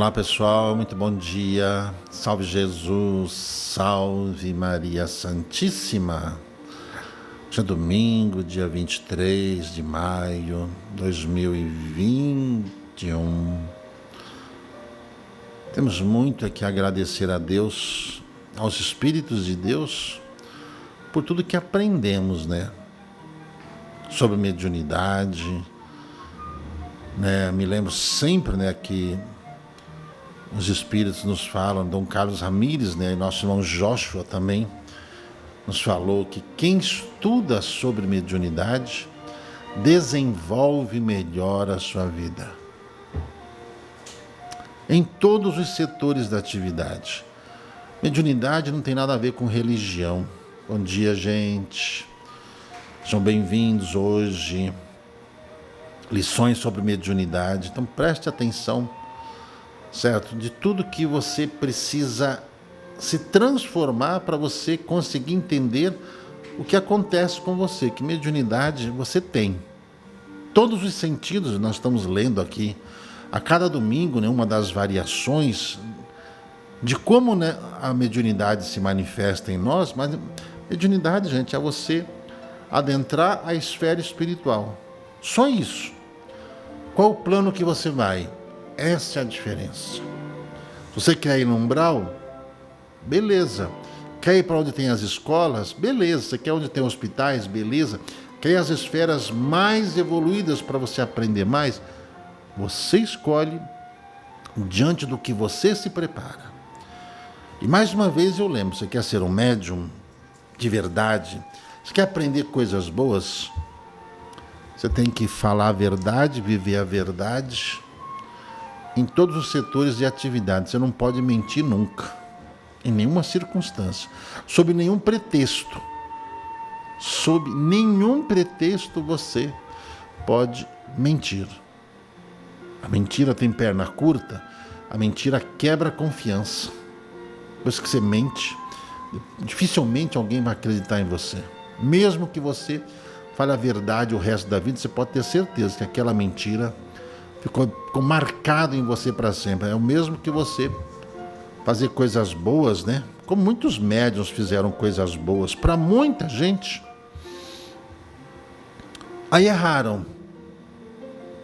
Olá pessoal, muito bom dia, salve Jesus, salve Maria Santíssima. Hoje é domingo, dia 23 de maio de 2021. Temos muito aqui a agradecer a Deus, aos Espíritos de Deus, por tudo que aprendemos, sobre mediunidade, Me lembro sempre, que os Espíritos nos falam, Dom Carlos Ramírez, e nosso irmão Joshua também, nos falou que quem estuda sobre mediunidade desenvolve melhor a sua vida. Em todos os setores da atividade. Mediunidade não tem nada a ver com religião. Bom dia, gente. Sejam bem-vindos hoje. Lições sobre mediunidade. Então preste atenção, certo? De tudo que você precisa se transformar para você conseguir entender o que acontece com você. Que mediunidade você tem. Todos os sentidos nós estamos lendo aqui. A cada domingo, uma das variações de como a mediunidade se manifesta em nós. Mas mediunidade, gente, é você adentrar a esfera espiritual. Só isso. Qual o plano que você vai? Essa é a diferença. Se você quer ir no umbral, beleza. Quer ir para onde tem as escolas? Beleza. Você quer onde tem hospitais? Beleza. Quer ir às esferas mais evoluídas para você aprender mais? Você escolhe diante do que você se prepara. E mais uma vez eu lembro, você quer ser um médium de verdade? Você quer aprender coisas boas? Você tem que falar a verdade, viver a verdade em todos os setores de atividade. Você não pode mentir nunca, em nenhuma circunstância, sob nenhum pretexto. Sob nenhum pretexto você pode mentir. A mentira tem perna curta, a mentira quebra a confiança. Depois que você mente, dificilmente alguém vai acreditar em você. Mesmo que você fale a verdade o resto da vida, você pode ter certeza que aquela mentira ficou marcado em você para sempre. É o mesmo que você fazer coisas boas, Como muitos médiuns fizeram coisas boas para muita gente. Aí erraram.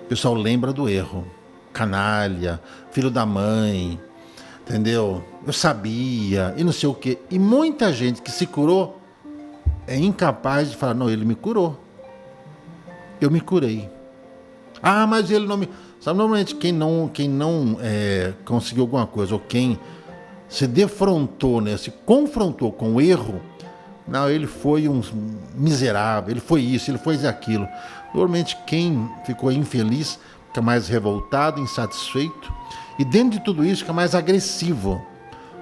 O pessoal lembra do erro. Canalha, filho da mãe, entendeu? Eu sabia, e não sei o quê. E muita gente que se curou é incapaz de falar, não, ele me curou. Eu me curei. Ah, mas ele não me... Sabe, normalmente quem não conseguiu alguma coisa, ou quem se defrontou, se confrontou com o erro, não, ele foi um miserável, ele foi isso, ele foi aquilo. Normalmente quem ficou infeliz fica mais revoltado, insatisfeito, e dentro de tudo isso fica mais agressivo.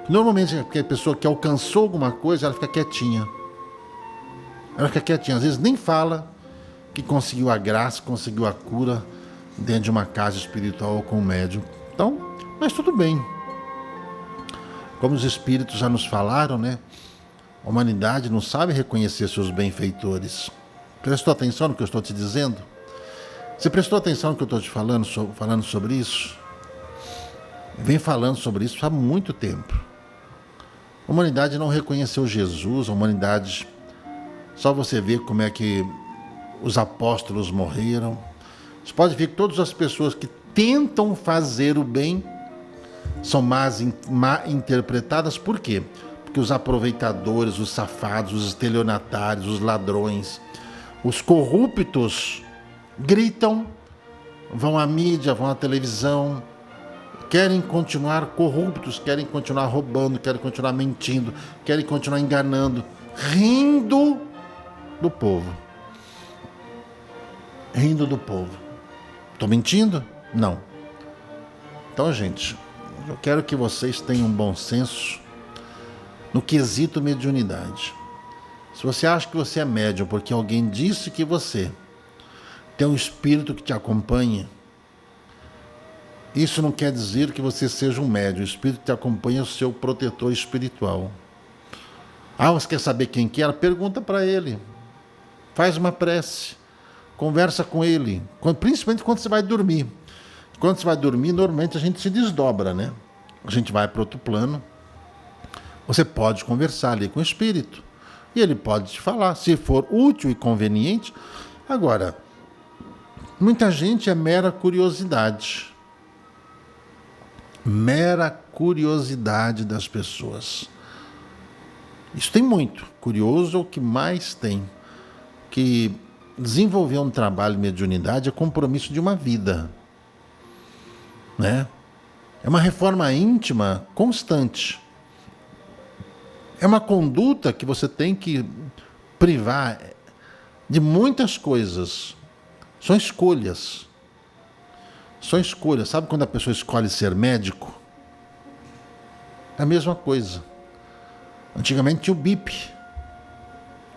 Normalmente a pessoa que alcançou alguma coisa, ela fica quietinha. Ela fica quietinha, às vezes nem fala que conseguiu a graça, conseguiu a cura dentro de uma casa espiritual ou com um médium. Então, mas tudo bem. Como os espíritos já nos falaram, a humanidade não sabe reconhecer seus benfeitores. Prestou atenção no que eu estou te dizendo? Você prestou atenção no que eu estou te falando sobre isso? Vem falando sobre isso há muito tempo. A humanidade não reconheceu Jesus, a humanidade... Só você ver como é que os apóstolos morreram. Você pode ver que todas as pessoas que tentam fazer o bem são mal interpretadas. Por quê? Porque os aproveitadores, os safados, os estelionatários, os ladrões, os corruptos gritam, vão à mídia, vão à televisão, querem continuar corruptos, querem continuar roubando, querem continuar mentindo, querem continuar enganando, rindo do povo. Rindo do povo. Estou mentindo? Não. Então, gente, eu quero que vocês tenham bom senso no quesito mediunidade. Se você acha que você é médium porque alguém disse que você tem um espírito que te acompanha, isso não quer dizer que você seja um médium. O espírito que te acompanha é o seu protetor espiritual. Ah, você quer saber quem que era? Pergunta para ele. Faz uma prece. Conversa com ele. Principalmente quando você vai dormir. Quando você vai dormir, normalmente a gente se desdobra, né? A gente vai para outro plano. Você pode conversar ali com o espírito e ele pode te falar, se for útil e conveniente. Agora, muita gente é mera curiosidade. Mera curiosidade das pessoas. Isso tem muito. Curioso é o que mais tem. Que desenvolver um trabalho de mediunidade é compromisso de uma vida, né? É uma reforma íntima constante. É uma conduta que você tem que privar de muitas coisas. São escolhas. São escolhas. Sabe quando a pessoa escolhe ser médico? É a mesma coisa. Antigamente tinha o bip.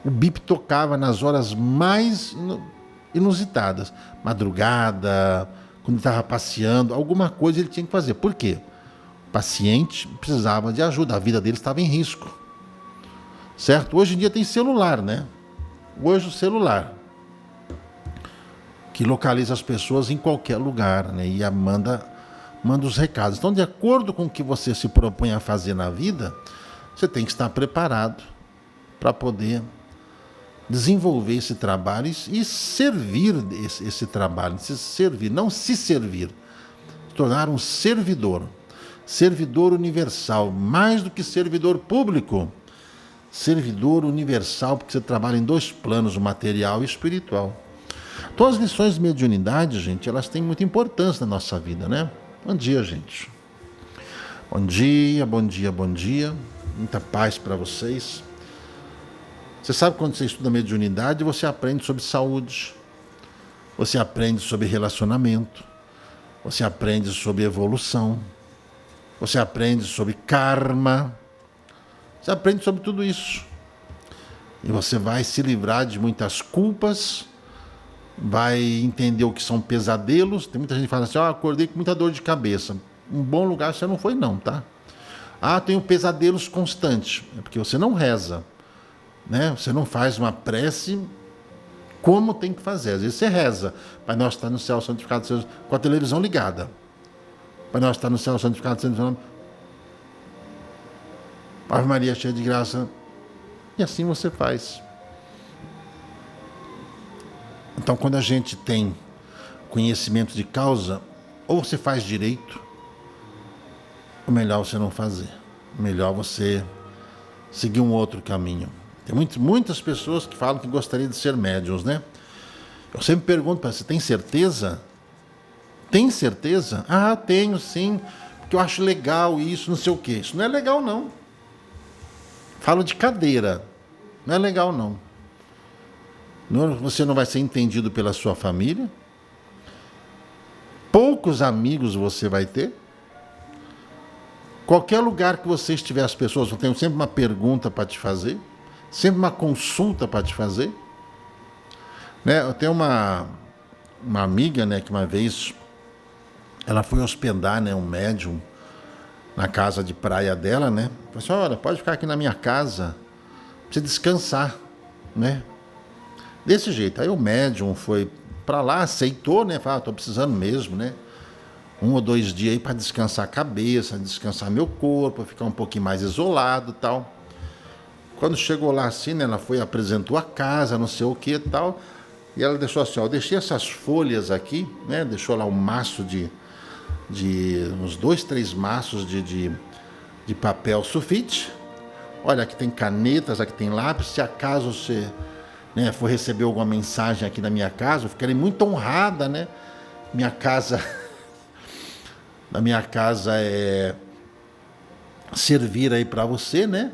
O bip tocava nas horas mais inusitadas. Madrugada, quando ele estava passeando, alguma coisa ele tinha que fazer. Por quê? O paciente precisava de ajuda, a vida dele estava em risco. Certo? Hoje em dia tem celular, né? Hoje o celular, que localiza as pessoas em qualquer lugar, né? E manda os recados. Então, de acordo com o que você se propõe a fazer na vida, você tem que estar preparado para poder desenvolver esse trabalho e servir esse trabalho. Se servir, não se servir. Se tornar um servidor. Servidor universal. Mais do que servidor público. Servidor universal, porque você trabalha em dois planos, o material e o espiritual. Então as lições de mediunidade, gente, elas têm muita importância na nossa vida, né? Bom dia, gente. Bom dia, bom dia, bom dia. Muita paz para vocês. Você sabe, quando você estuda mediunidade, você aprende sobre saúde, você aprende sobre relacionamento, você aprende sobre evolução, você aprende sobre karma, você aprende sobre tudo isso. E você vai se livrar de muitas culpas, vai entender o que são pesadelos. Tem muita gente que fala assim, acordei com muita dor de cabeça. Um bom lugar você não foi não, tá? Tenho pesadelos constantes. É porque você não reza, né? Você não faz uma prece como tem que fazer. Às vezes você reza, Pai Nosso está no céu, santificado seja, com a televisão ligada. Pai Nosso está no céu, santificado seja o nome. Ave Maria, cheia de graça. E assim você faz. Então, quando a gente tem conhecimento de causa, ou você faz direito, ou melhor você não fazer. Melhor você seguir um outro caminho. Tem muitas pessoas que falam que gostariam de ser médiuns, né? Eu sempre pergunto para você, tem certeza? Tem certeza? Tenho sim, porque eu acho legal isso, não sei o quê. Isso não é legal, não. Falo de cadeira. Não é legal, não. Você não vai ser entendido pela sua família. Poucos amigos você vai ter. Qualquer lugar que você estiver, as pessoas vão ter sempre uma pergunta para te fazer. Sempre uma consulta para te fazer. Né? Eu tenho uma amiga, né, que uma vez ela foi hospedar, né, um médium na casa de praia dela, né? Falei assim, olha, pode ficar aqui na minha casa pra você descansar, né? Desse jeito. Aí o médium foi para lá, aceitou, né? Falou, tô precisando mesmo, né? 1 ou 2 dias aí para descansar a cabeça, descansar meu corpo, ficar um pouquinho mais isolado e tal. Quando chegou lá assim, né? Ela foi, apresentou a casa, não sei o que e tal. E ela deixou assim, eu deixei essas folhas aqui, né? Deixou lá um maço de uns 2, 3 maços de papel sulfite. Olha, aqui tem canetas, aqui tem lápis. Se acaso você, né, for receber alguma mensagem aqui na minha casa, eu ficarei muito honrada, né? Na minha casa é servir aí para você, né?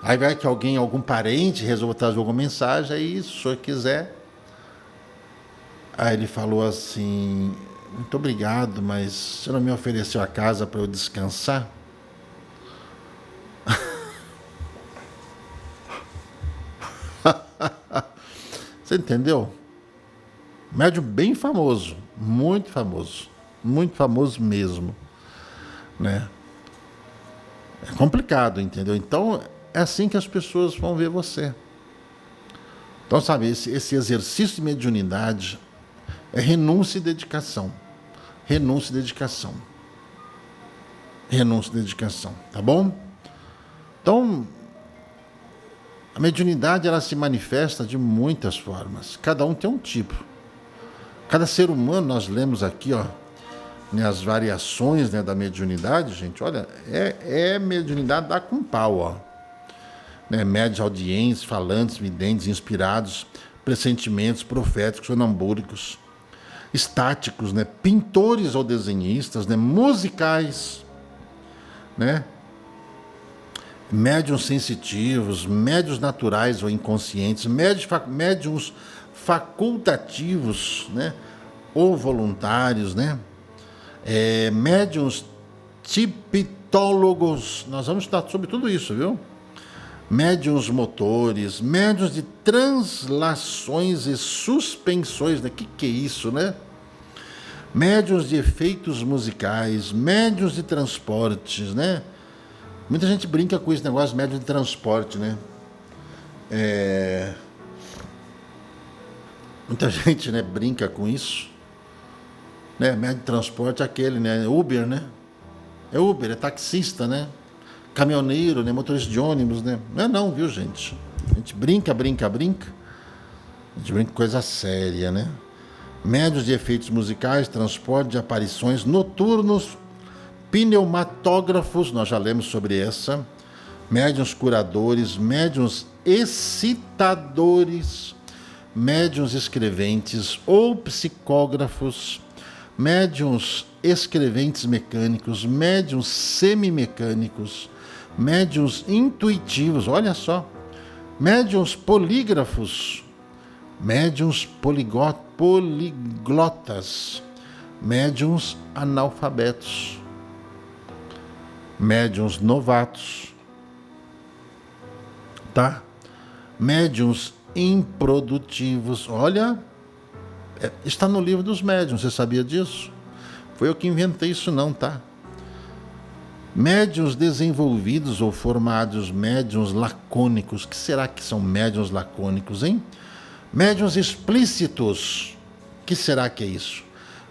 Aí vai que algum parente resolva trazer alguma mensagem, aí se o senhor quiser. Aí ele falou assim, muito obrigado, mas você não me ofereceu a casa para eu descansar? Você entendeu? Médium bem famoso, muito famoso mesmo, né? É complicado, entendeu? Então é assim que as pessoas vão ver você. Então, sabe, esse exercício de mediunidade é renúncia e dedicação. renúncia e dedicação. Renúncia e dedicação, tá bom? Então, a mediunidade, ela se manifesta de muitas formas. Cada um tem um tipo. Cada ser humano, nós lemos aqui, ó, né, as variações, né, da mediunidade, gente, olha, mediunidade dá com pau, ó. Né, médios, audientes, falantes, videntes, inspirados, pressentimentos, proféticos, sonambúricos, estáticos, né, pintores ou desenhistas, né, musicais, né, médiuns sensitivos, médiuns naturais ou inconscientes, médiuns facultativos, né, ou voluntários, né, médiuns tipitólogos. Nós vamos estudar sobre tudo isso, viu? Médiuns motores, médiuns de translações e suspensões, né? Que é isso, né? Médiuns de efeitos musicais, médiuns de transportes, né? Muita gente brinca com esse negócio, médium de transporte, né? Muita gente, né, brinca com isso. Né? Médium de transporte é aquele, né? Uber, né? É Uber, é taxista, né? Caminhoneiro, né? Motorista de ônibus, né? Não é não, viu, gente? A gente brinca. A gente brinca com coisa séria, né? Médios de efeitos musicais, transporte de aparições noturnos, pneumatógrafos, nós já lemos sobre essa, médiuns curadores, médiuns excitadores, médiuns escreventes ou psicógrafos, médiuns escreventes mecânicos, médiuns semimecânicos, médiuns intuitivos, olha só, médiuns polígrafos, médiuns poliglotas, médiuns analfabetos, médiuns novatos, tá? Médiuns improdutivos, olha, está no livro dos médiuns, você sabia disso? Foi eu que inventei isso não, tá? Médiuns desenvolvidos ou formados, médiuns lacônicos, que será que são médiuns lacônicos, hein? Médiuns explícitos, que será que é isso?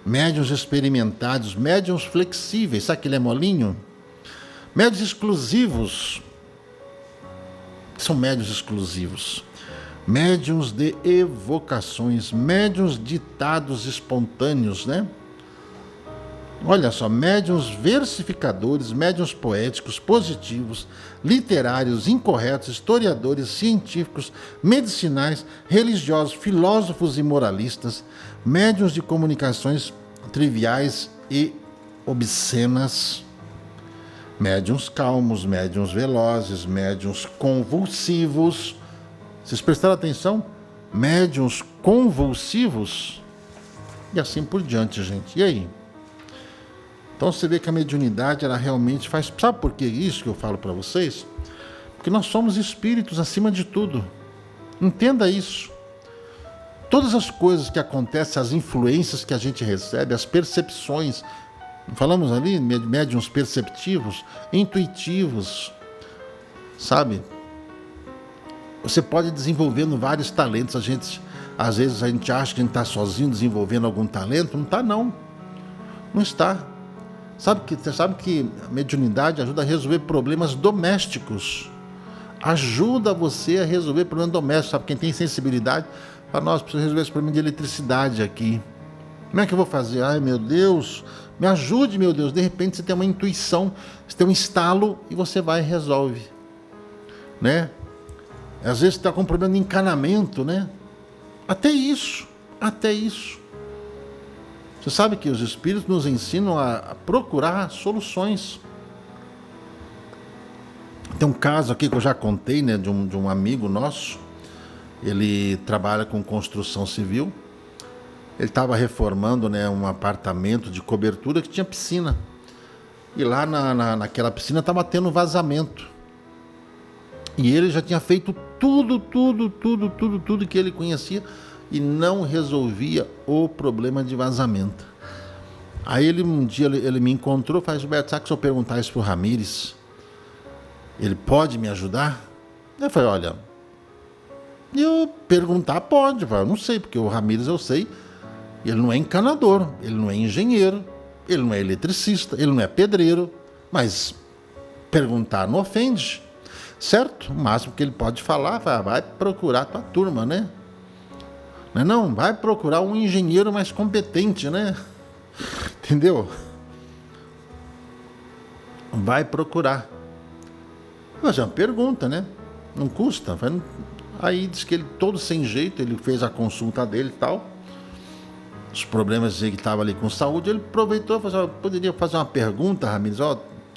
Médiuns experimentados, médiuns flexíveis, sabe aquele é molinho? Médiuns exclusivos, que são médiuns exclusivos? Médiuns de evocações, médiuns ditados espontâneos, né? Olha só, médiuns versificadores, médiuns poéticos, positivos, literários, incorretos, historiadores, científicos, medicinais, religiosos, filósofos e moralistas, médiuns de comunicações triviais e obscenas, médiuns calmos, médiuns velozes, médiuns convulsivos. Vocês prestaram atenção? Médiuns convulsivos e assim por diante, gente. E aí? Então você vê que a mediunidade, ela realmente faz... Sabe por que isso que eu falo para vocês? Porque nós somos espíritos acima de tudo. Entenda isso. Todas as coisas que acontecem, as influências que a gente recebe, as percepções, falamos ali, médiuns perceptivos, intuitivos, sabe? Você pode desenvolvendo vários talentos. Às vezes a gente acha que a gente está sozinho desenvolvendo algum talento. Não está, não. Não está. Você sabe que a mediunidade ajuda a resolver problemas domésticos. Ajuda você a resolver problemas domésticos. Sabe, quem tem sensibilidade, fala, nossa, preciso resolver esse problema de eletricidade aqui. Como é que eu vou fazer? Ai, meu Deus, me ajude, meu Deus. De repente você tem uma intuição, você tem um estalo e você vai e resolve. Né? Às vezes você está com um problema de encanamento, né? Até isso. Você sabe que os espíritos nos ensinam a procurar soluções. Tem um caso aqui que eu já contei, né, de um amigo nosso. Ele trabalha com construção civil. Ele estava reformando, né, um apartamento de cobertura que tinha piscina. E lá naquela piscina estava tendo vazamento. E ele já tinha feito tudo que ele conhecia e não resolvia o problema de vazamento. Aí um dia ele me encontrou e falou, Gilberto, sabe que se eu perguntar isso para o Ramires, ele pode me ajudar? Eu falei, olha, eu perguntar pode, eu não sei, porque o Ramires eu sei, ele não é encanador, ele não é engenheiro, ele não é eletricista, ele não é pedreiro, mas perguntar não ofende, certo? O máximo que ele pode falar, vai procurar tua turma, né? Não, vai procurar um engenheiro mais competente, né? Entendeu? Vai procurar. Mas é uma pergunta, né? Não custa. Aí diz que ele, todo sem jeito, ele fez a consulta dele e tal. Os problemas que ele estava ali com saúde, ele aproveitou e falou assim, poderia fazer uma pergunta, Ramires?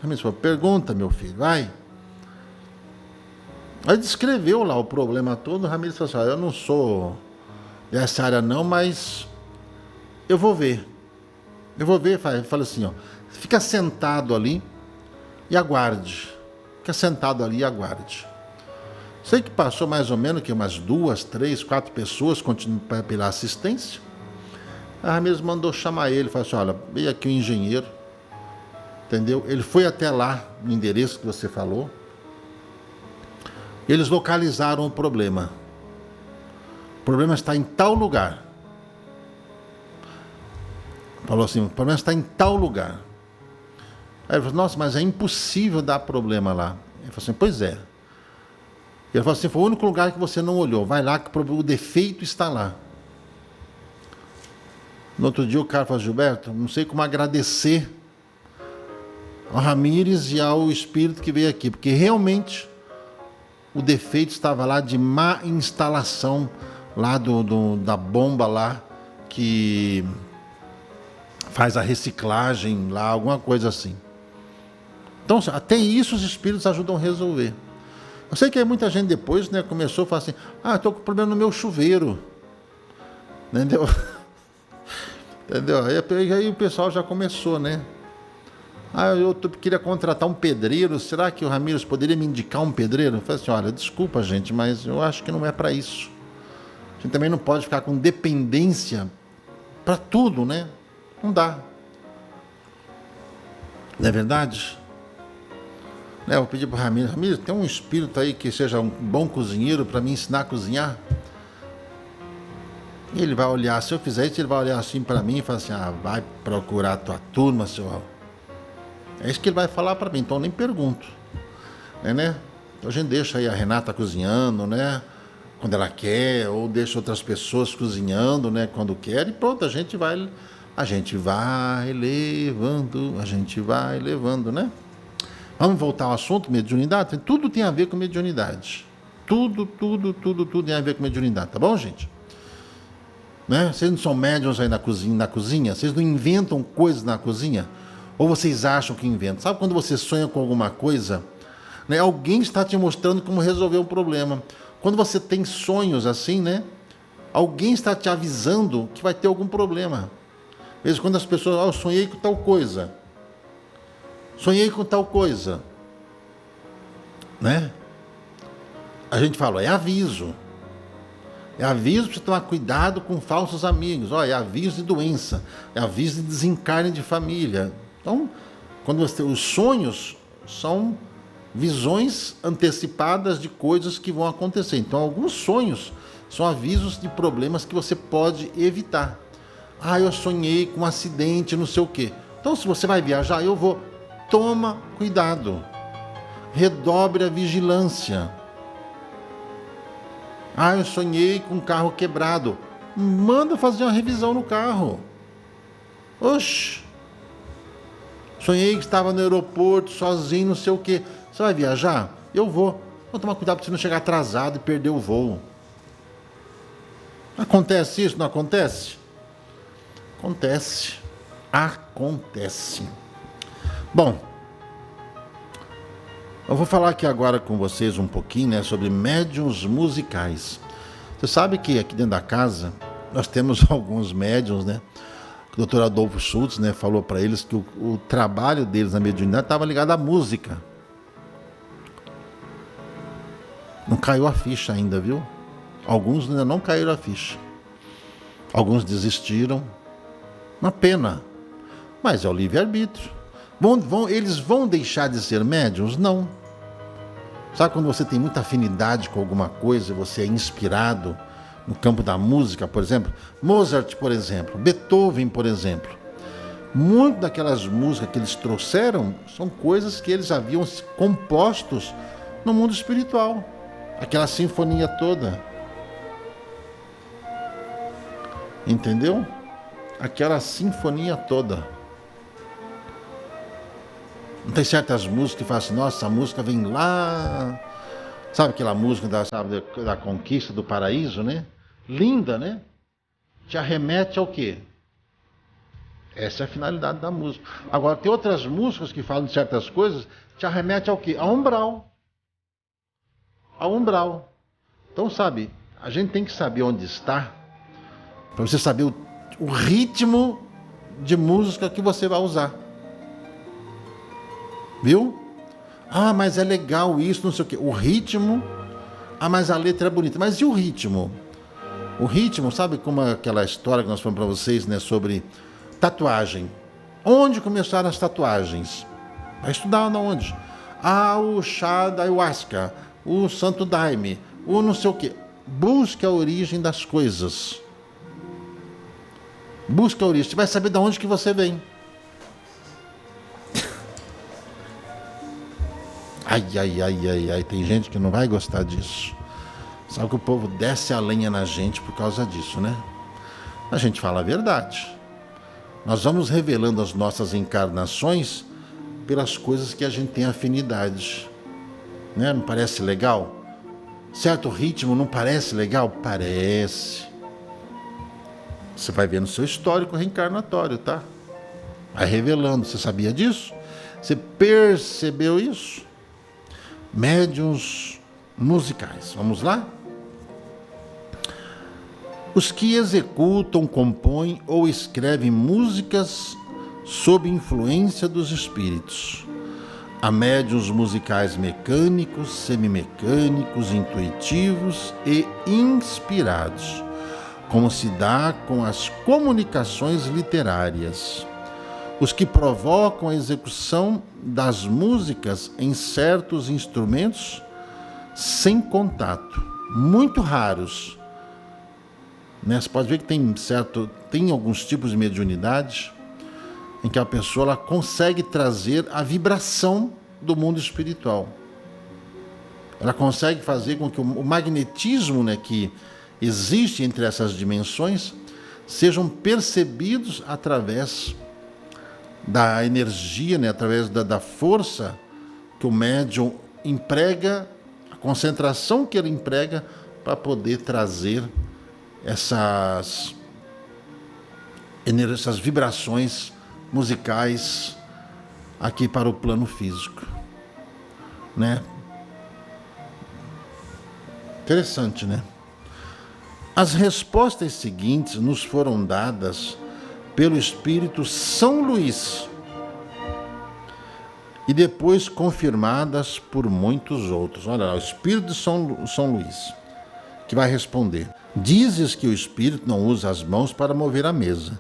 Ramires falou, pergunta, meu filho, vai. Aí descreveu lá o problema todo, o Ramires falou assim, eu não sou dessa área não, mas eu vou ver. Fala assim, fica sentado ali e aguarde. Fica sentado ali e aguarde. Sei que passou mais ou menos que umas 2, 3, 4 pessoas pela assistência. A Ramires mandou chamar ele, falou assim, olha, veio aqui o engenheiro, entendeu? Ele foi até lá, no endereço que você falou. Eles localizaram o problema. O problema está em tal lugar. Falou assim, o problema está em tal lugar. Aí ele falou, nossa, mas é impossível dar problema lá. Ele falou assim, pois é. Ele falou assim, foi o único lugar que você não olhou. Vai lá que o defeito está lá. No outro dia o cara falou, Gilberto, não sei como agradecer ao Ramires e ao espírito que veio aqui, porque realmente o defeito estava lá de má instalação lá da bomba lá que faz a reciclagem lá, alguma coisa assim. Então, até isso os espíritos ajudam a resolver. Eu sei que aí muita gente depois, né, começou a falar assim, estou com problema no meu chuveiro. Entendeu? Entendeu? Aí o pessoal já começou, né? Eu queria contratar um pedreiro, será que o Ramires poderia me indicar um pedreiro? Eu falei assim, olha, desculpa gente, mas eu acho que não é para isso. A gente também não pode ficar com dependência para tudo, né? Não dá. Não é verdade? Eu vou pedir para o Ramires, tem um espírito aí que seja um bom cozinheiro para me ensinar a cozinhar? E ele vai olhar, se eu fizer isso, ele vai olhar assim para mim e falar assim, vai procurar a tua turma, seu... É isso que ele vai falar para mim, então eu nem pergunto. Né? Então a gente deixa aí a Renata cozinhando, né? Quando ela quer, ou deixa outras pessoas cozinhando, né? Quando quer, e pronto, a gente vai levando, né? Vamos voltar ao assunto, mediunidade? Tudo tem a ver com mediunidade. Tudo tem a ver com mediunidade, tá bom, gente? Né? Vocês não são médiuns aí na cozinha? Vocês não inventam coisas na cozinha? Ou vocês acham que inventam? Sabe quando você sonha com alguma coisa? Né? Alguém está te mostrando como resolver um problema. Quando você tem sonhos assim, né? Alguém está te avisando que vai ter algum problema. Mesmo quando as pessoas, eu sonhei com tal coisa. Né? A gente fala, é aviso. É aviso para você tomar cuidado com falsos amigos. É aviso de doença. É aviso de desencarne de família. Então, os sonhos são visões antecipadas de coisas que vão acontecer. Então, alguns sonhos são avisos de problemas que você pode evitar. Eu sonhei com um acidente, não sei o quê. Então, se você vai viajar, toma cuidado. Redobre a vigilância. Eu sonhei com um carro quebrado. Manda fazer uma revisão no carro. Oxe. Sonhei que estava no aeroporto, sozinho, não sei o quê. Você vai viajar? Eu vou. Vou tomar cuidado para você não chegar atrasado e perder o voo. Acontece isso? Não acontece? Acontece. Bom, eu vou falar aqui agora com vocês um pouquinho, né, sobre médiuns musicais. Você sabe que aqui dentro da casa nós temos alguns médiuns, né? O Dr. Adolfo Schultz, né, falou para eles que o trabalho deles na mediunidade estava ligado à música. Não caiu a ficha ainda, viu? Alguns ainda não caíram a ficha. Alguns desistiram. Uma pena. Mas é o livre-arbítrio. Eles vão deixar de ser médiuns? Não. Sabe quando você tem muita afinidade com alguma coisa, você é inspirado no campo da música, por exemplo? Mozart, por exemplo. Beethoven, por exemplo. Muito daquelas músicas que eles trouxeram são coisas que eles haviam compostos no mundo espiritual. Aquela sinfonia toda. Entendeu? Aquela sinfonia toda. Não tem certas músicas que falam assim, nossa, a música vem lá. Sabe aquela música da conquista do paraíso, né? Linda, né? Te arremete ao quê? Essa é a finalidade da música. Agora, tem outras músicas que falam de certas coisas, te arremete ao quê? Ao umbral. Ao umbral. Então, sabe, a gente tem que saber onde está, para você saber o ritmo de música que você vai usar. Viu? Ah, mas é legal isso, não sei o quê. O ritmo, mas a letra é bonita. Mas e o ritmo? O ritmo, sabe como aquela história que nós falamos para vocês, né, sobre tatuagem. Onde começaram as tatuagens? Vai estudar onde? O chá da ayahuasca, o santo daime, o não sei o quê. Busque a origem das coisas. Busque a origem. Você vai saber de onde que você vem. Ai, tem gente que não vai gostar disso. Sabe que o povo desce a lenha na gente por causa disso, né? A gente fala a verdade. Nós vamos revelando as nossas encarnações pelas coisas que a gente tem afinidade. Né? Não parece legal? Certo ritmo não parece legal? Parece. Você vai ver no seu histórico reencarnatório, tá? Vai revelando. Você sabia disso? Você percebeu isso? Médiuns musicais. Vamos lá? Os que executam, compõem ou escrevem músicas sob influência dos espíritos. Há médiuns musicais mecânicos, semimecânicos, intuitivos e inspirados, como se dá com as comunicações literárias. Os que provocam a execução das músicas em certos instrumentos sem contato, muito raros. Você pode ver que tem alguns tipos de mediunidade em que a pessoa ela consegue trazer a vibração do mundo espiritual. Ela consegue fazer com que o magnetismo, né, que existe entre essas dimensões sejam percebidos através da energia, né, através da força que o médium emprega, a concentração que ele emprega para poder trazer essas vibrações musicais aqui para o plano físico, né? Interessante, né? As respostas seguintes nos foram dadas pelo Espírito São Luís e depois confirmadas por muitos outros. Olha lá, o Espírito de São Luís, que vai responder. Dizes que o Espírito não usa as mãos para mover a mesa,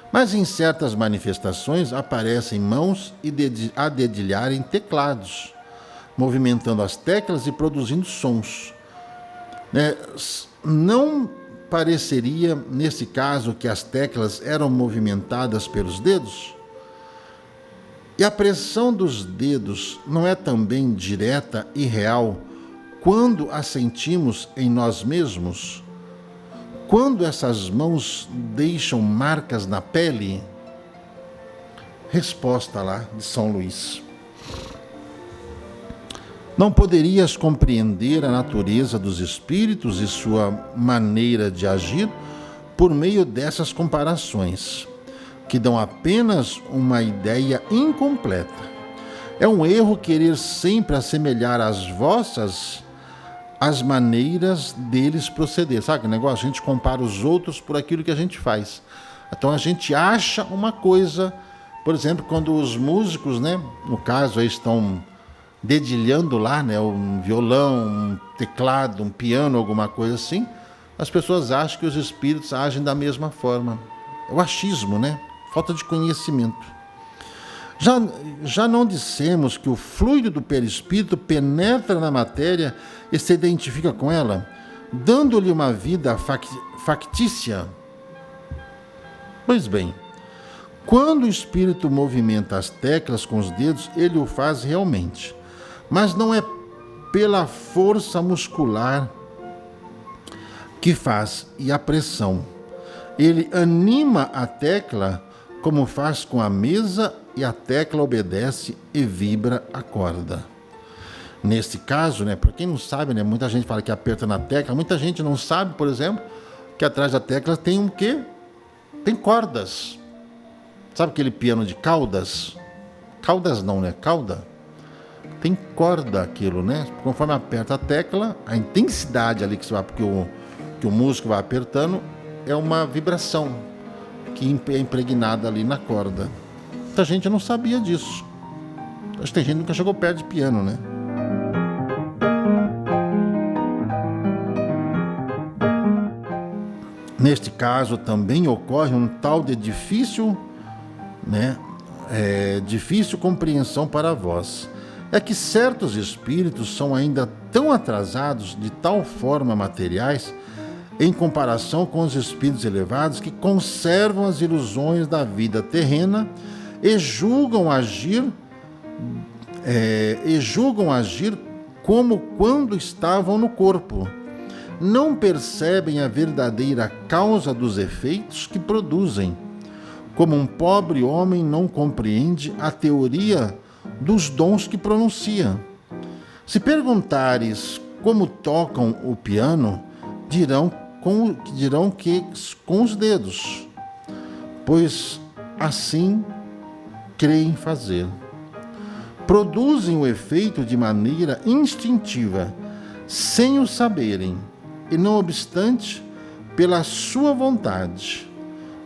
mas em certas manifestações aparecem mãos a dedilharem teclados, movimentando as teclas e produzindo sons. Não pareceria, nesse caso, que as teclas eram movimentadas pelos dedos? E a pressão dos dedos não é também direta e real quando a sentimos em nós mesmos? Quando essas mãos deixam marcas na pele? Resposta lá de São Luís. Não poderias compreender a natureza dos espíritos e sua maneira de agir por meio dessas comparações, que dão apenas uma ideia incompleta. É um erro querer sempre assemelhar as maneiras deles proceder. Sabe que negócio? A gente compara os outros por aquilo que a gente faz. Então a gente acha uma coisa, por exemplo, quando os músicos, né, no caso, aí estão dedilhando lá, né, um violão, um teclado, um piano, alguma coisa assim, as pessoas acham que os espíritos agem da mesma forma. É o achismo, né? Falta de conhecimento. Já não dissemos que o fluido do perispírito penetra na matéria e se identifica com ela, dando-lhe uma vida factícia? Pois bem, Quando o espírito movimenta as teclas com os dedos, ele o faz realmente, mas não é pela força muscular que faz e a pressão. Ele anima a tecla como faz com a mesa e a tecla obedece e vibra a corda. Neste caso, para quem não sabe, muita gente fala que aperta na tecla, muita gente não sabe, por exemplo, que atrás da tecla tem um quê? Tem cordas. Sabe aquele piano de caudas? Caudas não, Cauda. Tem corda aquilo, Conforme aperta a tecla, a intensidade ali que o músico vai apertando é uma vibração que é impregnada ali na corda. Muita gente não sabia disso. Acho que tem gente que nunca chegou perto de piano, Neste caso também ocorre um tal de difícil compreensão para vós. É que certos espíritos são ainda tão atrasados, de tal forma materiais, em comparação com os espíritos elevados, que conservam as ilusões da vida terrena e julgam agir como quando estavam no corpo. Não percebem a verdadeira causa dos efeitos que produzem, como um pobre homem não compreende a teoria dos dons que pronuncia. Se perguntares como tocam o piano, dirão que com os dedos, pois assim creem fazer. Produzem o efeito de maneira instintiva, sem o saberem, e não obstante, pela sua vontade.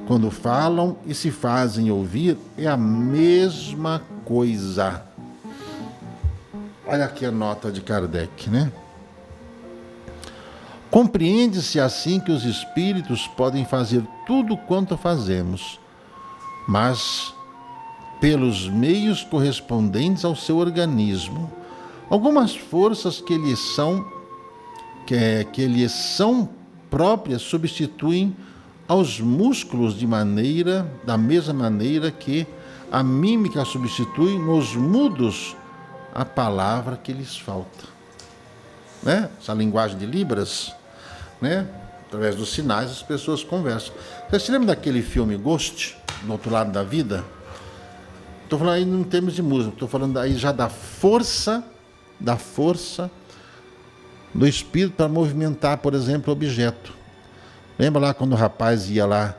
Quando falam e se fazem ouvir, é a mesma coisa. Olha aqui a nota de Kardec, Compreende-se assim que os espíritos podem fazer tudo quanto fazemos, mas pelos meios correspondentes ao seu organismo. Algumas forças que lhes são próprias substituem aos músculos da mesma maneira que a mímica substitui nos mudos a palavra que lhes falta. Essa linguagem de Libras, através dos sinais as pessoas conversam. Você se lembra daquele filme Ghost, No Outro Lado da Vida? Estou falando aí em termos de música, estou falando aí já da força do espírito para movimentar, por exemplo, o objeto. Lembra lá quando o rapaz ia lá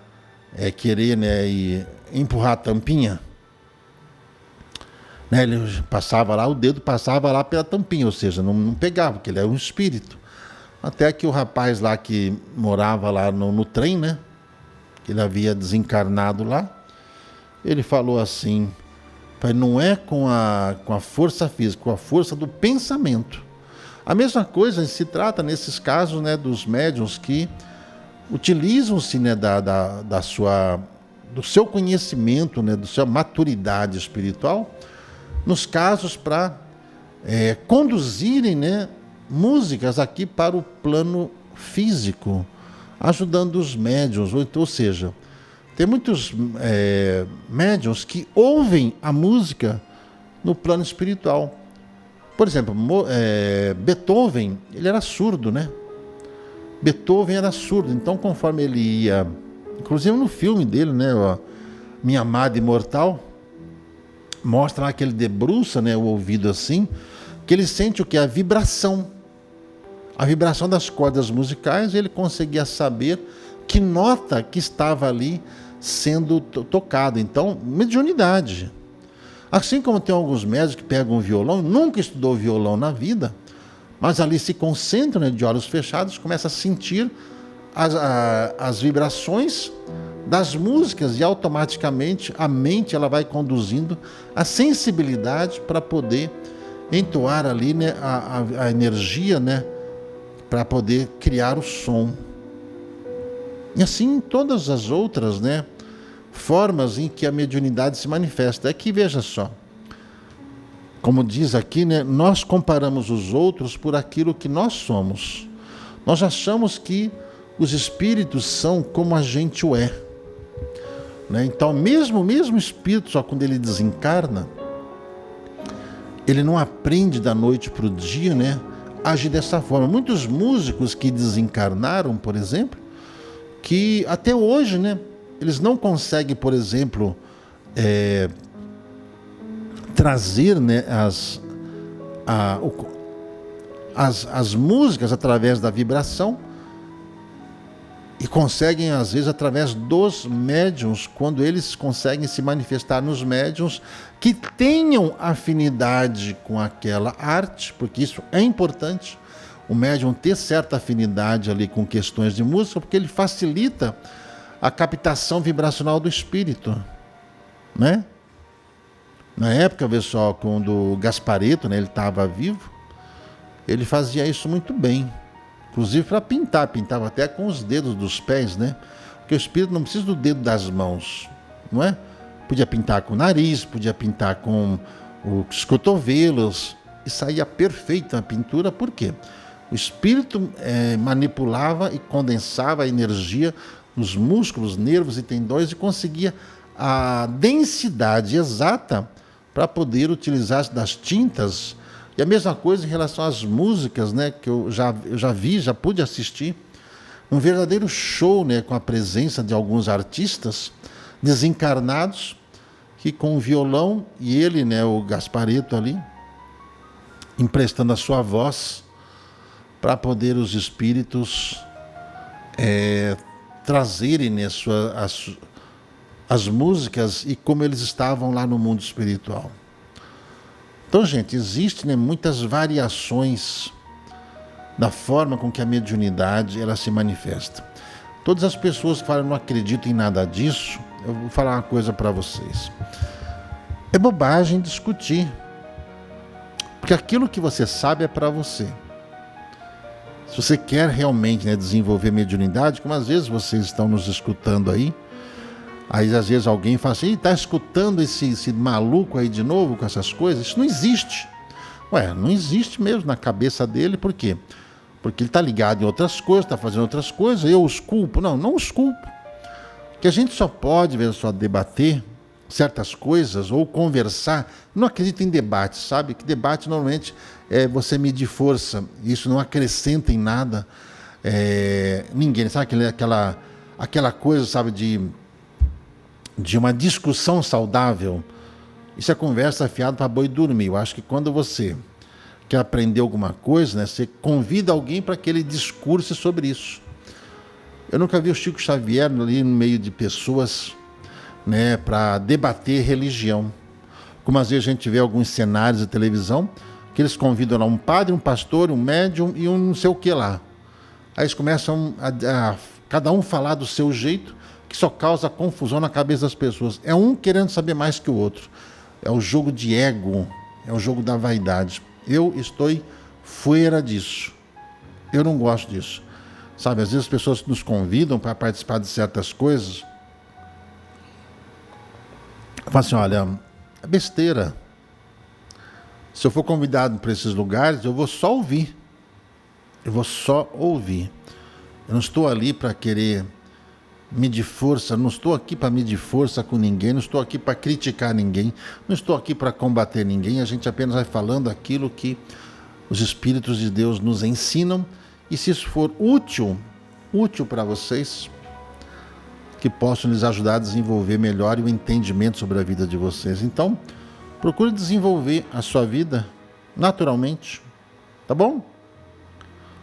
querer e empurrar a tampinha? Ele passava lá, o dedo passava lá pela tampinha, ou seja, não pegava, porque ele é um espírito. Até que o rapaz lá que morava lá no trem, que ele havia desencarnado lá, ele falou assim: não é com a força física, com a força do pensamento. A mesma coisa se trata nesses casos dos médiuns que utilizam-se do seu conhecimento, da sua maturidade espiritual, nos casos para conduzirem músicas aqui para o plano físico, ajudando os médiuns. Ou seja, tem muitos médiuns que ouvem a música no plano espiritual. Por exemplo, Beethoven, ele era surdo, Beethoven era surdo, então conforme ele ia, inclusive no filme dele, Minha Amada Imortal, mostra lá que ele debruça, o ouvido assim, que ele sente o que? A vibração das cordas musicais, ele conseguia saber que nota que estava ali sendo tocada. Então, mediunidade. Assim como tem alguns médicos que pegam um violão, nunca estudou violão na vida, mas ali se concentram, de olhos fechados, começa a sentir as vibrações das músicas e automaticamente a mente ela vai conduzindo a sensibilidade para poder entoar ali a energia, para poder criar o som. E assim todas as outras formas em que a mediunidade se manifesta. Aqui veja só, como diz aqui, nós comparamos os outros por aquilo que nós somos. Nós achamos que os espíritos são como a gente é. né? Então, mesmo o espírito, só quando ele desencarna, ele não aprende da noite para o dia, né, agir dessa forma. Muitos músicos que desencarnaram, por exemplo, que até hoje, né, eles não conseguem, por exemplo, trazer, né, as músicas através da vibração, e conseguem, às vezes, através dos médiuns, quando eles conseguem se manifestar nos médiuns que tenham afinidade com aquela arte, porque isso é importante, o médium ter certa afinidade ali com questões de música, porque ele facilita a captação vibracional do espírito, né? Na época, vê só, quando o Gasparetto, né, ele estava vivo, ele fazia isso muito bem. Inclusive para pintar, pintava até com os dedos dos pés, né? Porque o espírito não precisa do dedo das mãos, não é? Podia pintar com o nariz, podia pintar com os cotovelos, e saía perfeita a pintura, por quê? O espírito manipulava e condensava a energia nos músculos, nervos e tendões e conseguia a densidade exata para poder utilizar das tintas. E a mesma coisa em relação às músicas, né, que eu já vi, já pude assistir, um verdadeiro show, né, com a presença de alguns artistas desencarnados, que com o violão, e ele, né, o Gasparetto ali, emprestando a sua voz para poder os espíritos trazerem, né, as músicas e como eles estavam lá no mundo espiritual. Então, gente, existem, né, muitas variações da forma com que a mediunidade ela se manifesta. Todas as pessoas que falam não acreditam em nada disso, eu vou falar uma coisa para vocês. É bobagem discutir, porque aquilo que você sabe é para você. Se você quer realmente, né, desenvolver mediunidade, como às vezes vocês estão nos escutando aí às vezes alguém fala assim, está escutando esse maluco aí de novo com essas coisas? Isso não existe. Ué, não existe mesmo na cabeça dele, por quê? Porque ele está ligado em outras coisas, está fazendo outras coisas, eu os culpo. Não os culpo. Que a gente só pode, ver, só debater certas coisas ou conversar. Não acredito em debate, sabe? Que debate normalmente é você medir força. Isso não acrescenta em nada ninguém. Sabe aquela coisa, sabe, de uma discussão saudável? Isso é conversa fiada para boi dormir. Eu acho que quando você quer aprender alguma coisa, né, você convida alguém para que ele discurse sobre isso. Eu nunca vi o Chico Xavier ali no meio de pessoas, né, para debater religião. Como às vezes a gente vê alguns cenários de televisão que eles convidam lá um padre, um pastor, um médium e um não sei o que lá. Aí eles começam a cada um falar do seu jeito, que só causa confusão na cabeça das pessoas. É um querendo saber mais que o outro. É o jogo de ego, é o jogo da vaidade. Eu estou fora disso. Eu não gosto disso. Sabe, às vezes as pessoas nos convidam para participar de certas coisas. Falam assim, olha, é besteira. Se eu for convidado para esses lugares, eu vou só ouvir. Eu vou só ouvir. Eu não estou ali para querer medir força, não estou aqui para medir força com ninguém, não estou aqui para criticar ninguém, não estou aqui para combater ninguém, a gente apenas vai falando aquilo que os Espíritos de Deus nos ensinam, e se isso for útil para vocês, que possam lhes ajudar a desenvolver melhor o entendimento sobre a vida de vocês. Então, procure desenvolver a sua vida naturalmente, tá bom?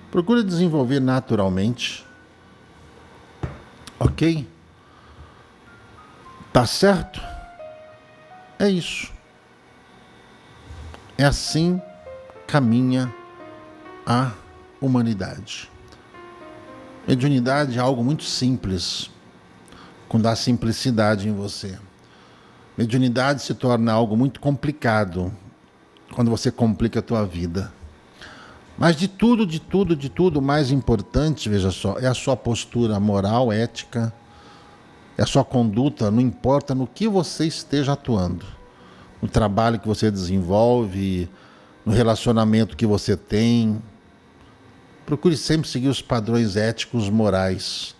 Procure desenvolver naturalmente. Ok? Tá certo? É isso. É assim caminha a humanidade. Mediunidade é algo muito simples, quando há simplicidade em você. Mediunidade se torna algo muito complicado, quando você complica a tua vida. Mas de tudo, o mais importante, veja só, é a sua postura moral, ética, é a sua conduta, não importa no que você esteja atuando, no trabalho que você desenvolve, no relacionamento que você tem. Procure sempre seguir os padrões éticos, morais,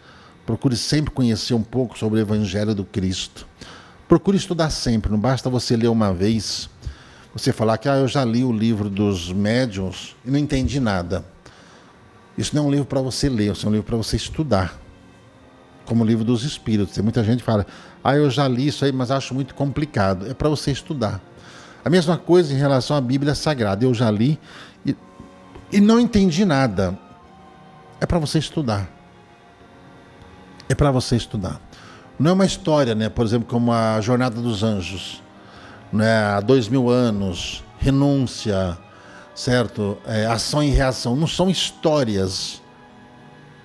Procure sempre conhecer um pouco sobre o Evangelho do Cristo. Procure estudar sempre, não basta você ler uma vez, você falar que eu já li o livro dos médiuns e não entendi nada. Isso não é um livro para você ler, isso é um livro para você estudar. Como o livro dos Espíritos. Tem muita gente que fala, eu já li isso aí, mas acho muito complicado. É para você estudar. A mesma coisa em relação à Bíblia Sagrada. Eu já li e não entendi nada. É para você estudar. É para você estudar. Não é uma história, né? Por exemplo, como a Jornada dos Anjos, né? Há 2000 anos, renúncia, certo? Ação e reação. Não são histórias,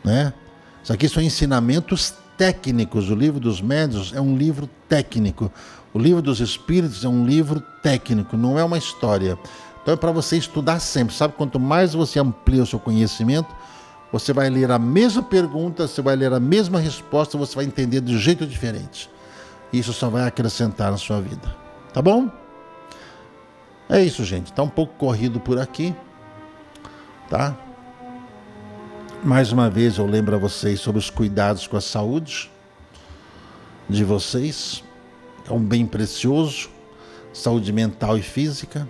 né? Isso aqui são ensinamentos técnicos. O livro dos médiuns é um livro técnico. O livro dos espíritos é um livro técnico, não é uma história. Então é para você estudar sempre. Sabe, quanto mais você amplia o seu conhecimento, você vai ler a mesma pergunta, você vai ler a mesma resposta, você vai entender de um jeito diferente. Isso só vai acrescentar na sua vida. Tá bom? É isso, gente. Tá um pouco corrido por aqui. Tá? Mais uma vez eu lembro a vocês sobre os cuidados com a saúde de vocês. É um bem precioso. Saúde mental e física.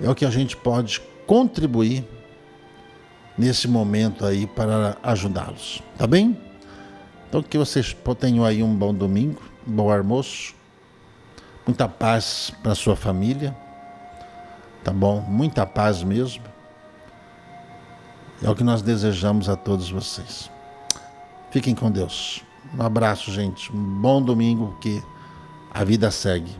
É o que a gente pode contribuir nesse momento aí para ajudá-los, tá bem? Então que vocês tenham aí um bom domingo, um bom almoço, muita paz para sua família, tá bom? Muita paz mesmo. É o que nós desejamos a todos vocês. Fiquem com Deus. Um abraço, gente. Um bom domingo, que a vida segue.